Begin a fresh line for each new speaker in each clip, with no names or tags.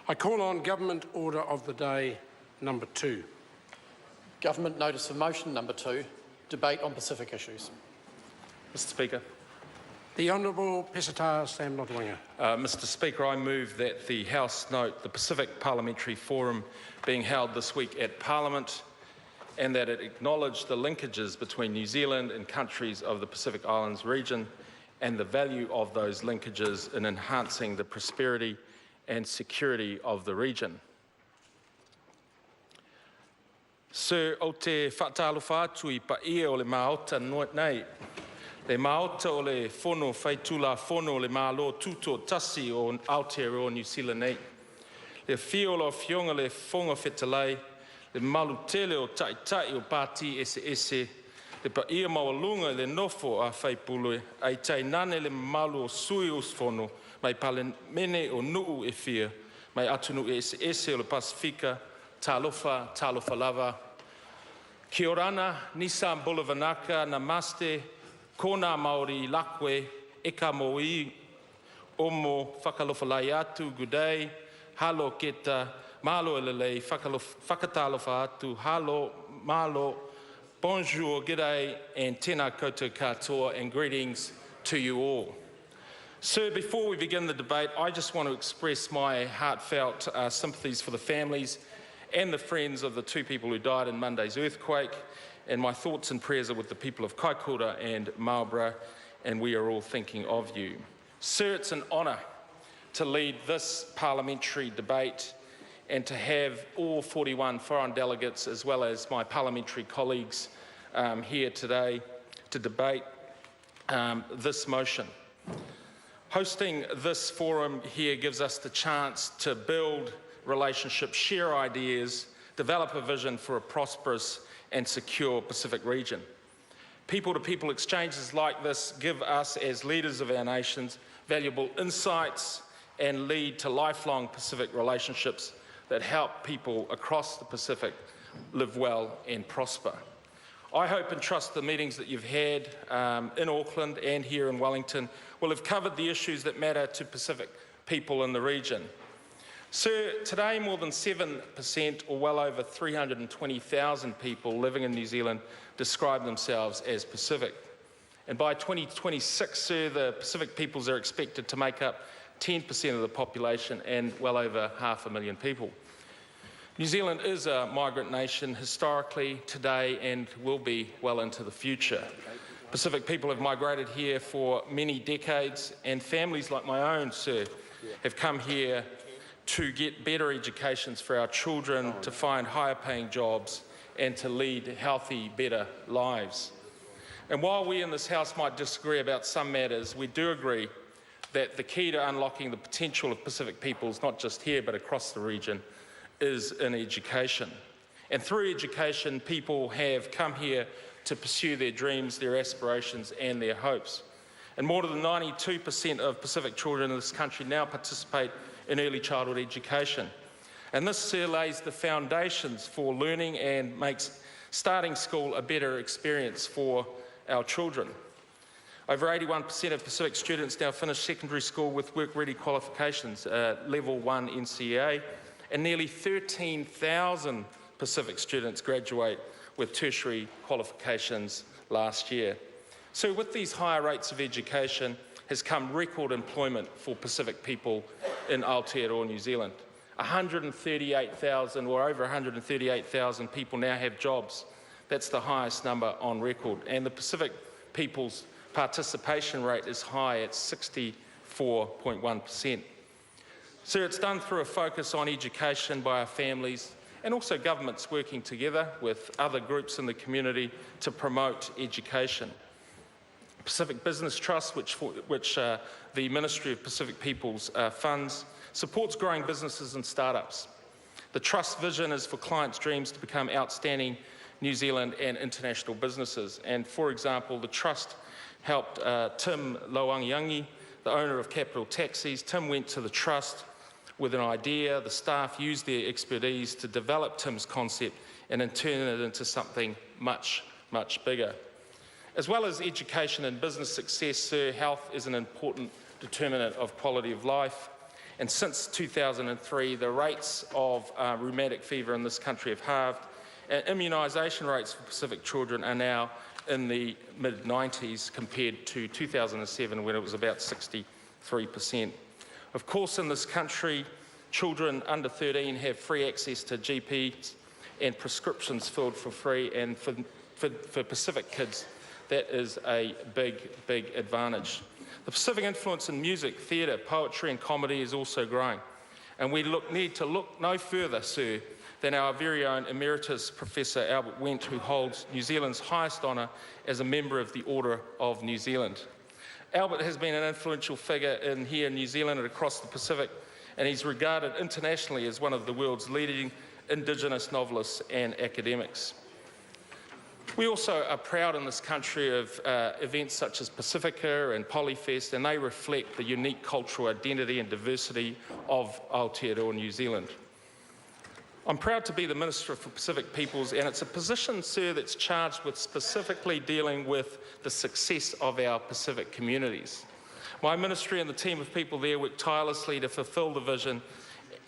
I call on Government Order of the Day number 2.
Government Notice of Motion number 2, debate on Pacific issues.
Mr Speaker.
The Honourable Pesata Sam Lotu-Iiga.
Mr Speaker, I move that the House note the Pacific Parliamentary Forum being held this week at Parliament, and that it acknowledge the linkages between New Zealand and countries of the Pacific Islands region and the value of those linkages in enhancing the prosperity and security of the region. Sir, o te whaatalofa atu I paia o le maota nei. Le maota o le whono whaitula whono le malo tuto tasi o Aotearoa New Zealand nei. Le whiola o whionga le whonga whetalai, le malu tele o tai o pāti ese, le paia mawalunga le nofo a whaipulu, ai tai nane le malu o sui o whono, mai pale mene o nuu e whia, mai atunu ese o le Pasifika, talofa lava. Kia orana, Nissan Bulavanaka, namaste, kona Maori lakwe, eka mo'i, omo whakalofalai atu, good day, halo keta, malo elelei, whakatalofa atu, halo, malo, bonjour, g'day, and tēnā koutou katoa, and greetings to you all. Sir, before we begin the debate, I just want to express my heartfelt sympathies for the families and the friends of the 2 people who died in Monday's earthquake, and my thoughts and prayers are with the people of Kaikoura and Marlborough, and we are all thinking of you. Sir, it's an honour to lead this parliamentary debate and to have all 41 foreign delegates, as well as my parliamentary colleagues here today to debate this motion. Hosting this forum here gives us the chance to build relationships, share ideas, develop a vision for a prosperous and secure Pacific region. People-to-people exchanges like this give us, as leaders of our nations, valuable insights and lead to lifelong Pacific relationships that help people across the Pacific live well and prosper. I hope and trust the meetings that you've had in Auckland and here in Wellington will have covered the issues that matter to Pacific people in the region. Sir, today more than 7%, or well over 320,000 people living in New Zealand describe themselves as Pacific. And by 2026, sir, the Pacific peoples are expected to make up 10% of the population and well over 500,000 people. New Zealand is a migrant nation historically, today, and will be well into the future. Pacific people have migrated here for many decades, and families like my own, sir, have come here to get better educations for our children, to find higher paying jobs, and to lead healthy, better lives. And while we in this House might disagree about some matters, we do agree that the key to unlocking the potential of Pacific peoples, not just here but across the region, is in education. And through education, people have come here to pursue their dreams, their aspirations and their hopes. And more than 92% of Pacific children in this country now participate in early childhood education. And this lays the foundations for learning and makes starting school a better experience for our children. Over 81% of Pacific students now finish secondary school with work-ready qualifications, level 1 NCEA, and nearly 13,000 Pacific students graduate with tertiary qualifications last year. So with these higher rates of education has come record employment for Pacific people in Aotearoa, New Zealand. 138,000 or over 138,000 people now have jobs. That's the highest number on record. And the Pacific people's participation rate is high at 64.1%. So it's done through a focus on education by our families and also governments working together with other groups in the community to promote education. Pacific Business Trust, which the Ministry of Pacific Peoples funds, supports growing businesses and startups. The Trust vision is for clients' dreams to become outstanding New Zealand and international businesses. And for example, the Trust helped Tim Loangiangi, the owner of Capital Taxis. Tim went to the Trust with an idea. The staff used their expertise to develop Tim's concept and then turn it into something much, much bigger. As well as education and business success, sir, health is an important determinant of quality of life. And since 2003, the rates of rheumatic fever in this country have halved, and immunisation rates for Pacific children are now in the mid-90s compared to 2007 when it was about 63%. Of course, in this country, children under 13 have free access to GPs and prescriptions filled for free, and for Pacific kids, that is a big, big advantage. The Pacific influence in music, theatre, poetry and comedy is also growing, and we need to look no further, sir, than our very own Emeritus Professor Albert Wendt, who holds New Zealand's highest honour as a member of the Order of New Zealand. Albert has been an influential figure here in New Zealand and across the Pacific, and he's regarded internationally as one of the world's leading Indigenous novelists and academics. We also are proud in this country of events such as Pacifica and Polyfest, and they reflect the unique cultural identity and diversity of Aotearoa New Zealand. I'm proud to be the Minister for Pacific Peoples, and it's a position, sir, that's charged with specifically dealing with the success of our Pacific communities. My ministry and the team of people there work tirelessly to fulfil the vision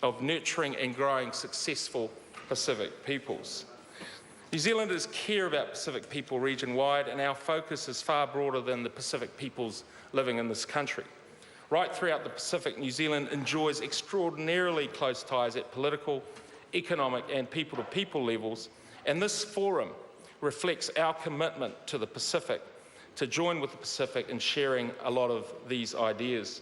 of nurturing and growing successful Pacific peoples. New Zealanders care about Pacific people region-wide, and our focus is far broader than the Pacific peoples living in this country. Right throughout the Pacific, New Zealand enjoys extraordinarily close ties at political, economic and people-to-people levels, and this forum reflects our commitment to the Pacific, to join with the Pacific in sharing a lot of these ideas.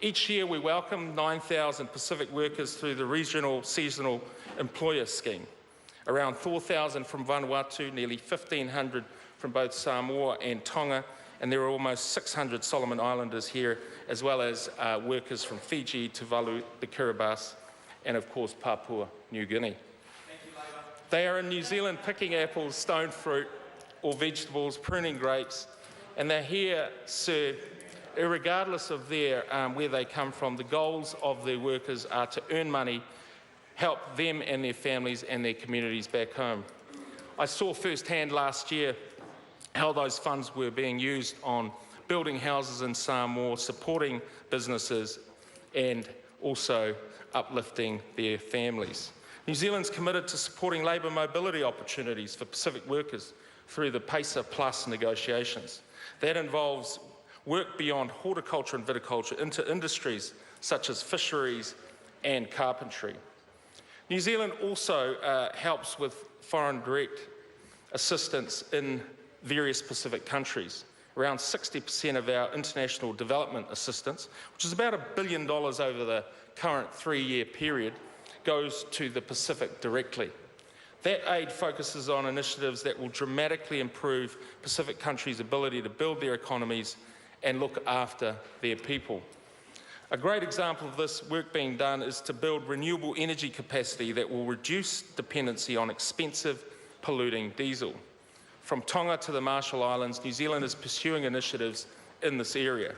Each year we welcome 9,000 Pacific workers through the Regional Seasonal Employer Scheme, around 4,000 from Vanuatu, nearly 1,500 from both Samoa and Tonga, and there are almost 600 Solomon Islanders here, as well as workers from Fiji, Tuvalu, the Kiribati, and of course Papua New Guinea. They are in New Zealand picking apples, stone fruit or vegetables, pruning grapes, and they're here, sir, irregardless of where they come from. The goals of the workers are to earn money, help them and their families and their communities back home. I saw firsthand last year how those funds were being used on building houses in Samoa, supporting businesses and also uplifting their families. New Zealand's committed to supporting labour mobility opportunities for Pacific workers through the PACER Plus negotiations. That involves work beyond horticulture and viticulture into industries such as fisheries and carpentry. New Zealand also helps with foreign direct assistance in various Pacific countries. Around 60% of our international development assistance, which is about $1 billion over the current 3-year period, goes to the Pacific directly. That aid focuses on initiatives that will dramatically improve Pacific countries' ability to build their economies and look after their people. A great example of this work being done is to build renewable energy capacity that will reduce dependency on expensive, polluting diesel. From Tonga to the Marshall Islands, New Zealand is pursuing initiatives in this area.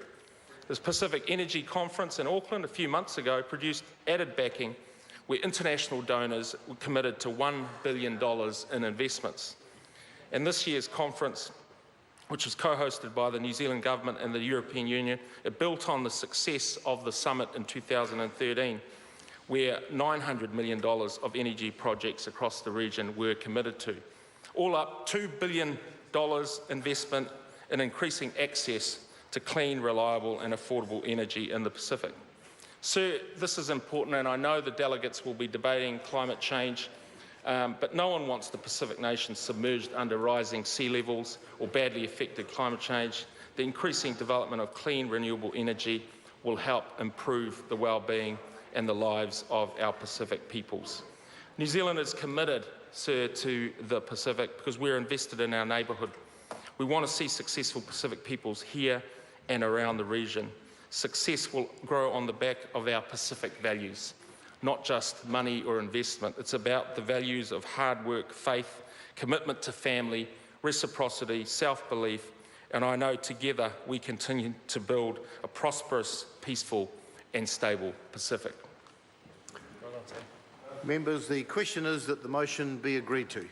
The Pacific Energy Conference in Auckland a few months ago produced added backing where international donors were committed to $1 billion in investments. And this year's conference, which was co-hosted by the New Zealand Government and the European Union, it built on the success of the summit in 2013, where $900 million of energy projects across the region were committed to. All up, $2 billion investment in increasing access to clean, reliable and affordable energy in the Pacific. Sir, this is important, and I know the delegates will be debating climate change, but no one wants the Pacific nations submerged under rising sea levels or badly affected climate change. The increasing development of clean, renewable energy will help improve the well-being and the lives of our Pacific peoples. New Zealand is committed, sir, to the Pacific because we're invested in our neighbourhood. We want to see successful Pacific peoples here and around the region. Success will grow on the back of our Pacific values, not just money or investment. It's about the values of hard work, faith, commitment to family, reciprocity, self-belief, and I know together we continue to build a prosperous, peaceful and stable Pacific.
Members, the question is that the motion be agreed to.